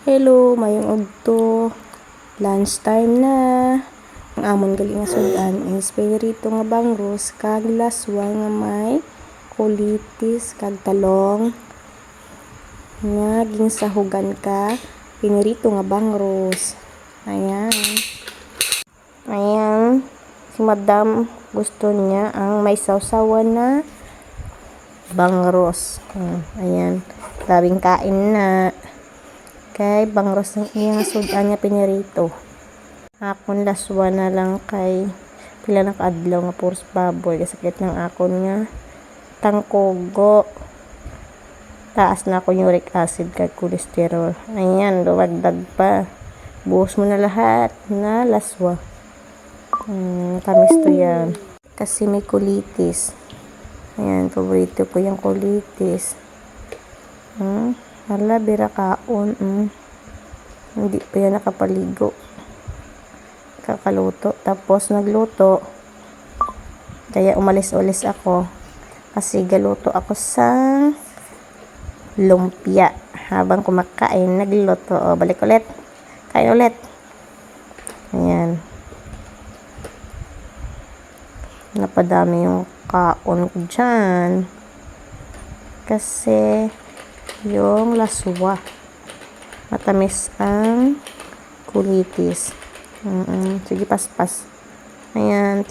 Hello, mayong udto. Lunch time na. Ang amon gali nga sudan is paborito nga bangus kag laswa nga may colitis kag talong nga ginsahugan ka pinirito nga bangus. Ayan. Ayan. Si Madam gusto niya ang may sawsawan na bangus. Ayan. Labing kain na. Kay bangros ng iyang sudan niya pinirito. Akon laswa na lang kay pila na kaadlaw nga puros baboy. Sakit ng akon nga tangkugo. Taas na ako uric acid kay cholesterol. Ayan, duwagdag pa. Buhos mo na lahat na laswa. Tamis to yan. Kasi may colitis. Ayan, paborito ko yung colitis. Hala, bira kaon. Hindi pa yan nakapaligo. Kakaluto. Tapos nagluto. Kaya umalis-ulis ako. Kasi galuto ako sa lumpia. Habang kumakain, nagluto. O, balik ulit. Kain ulit. Ayan. Napadami yung kaon ko dyan. Kasi yung laswa. Matamis ang colitis. Sige, paspas. Ayan.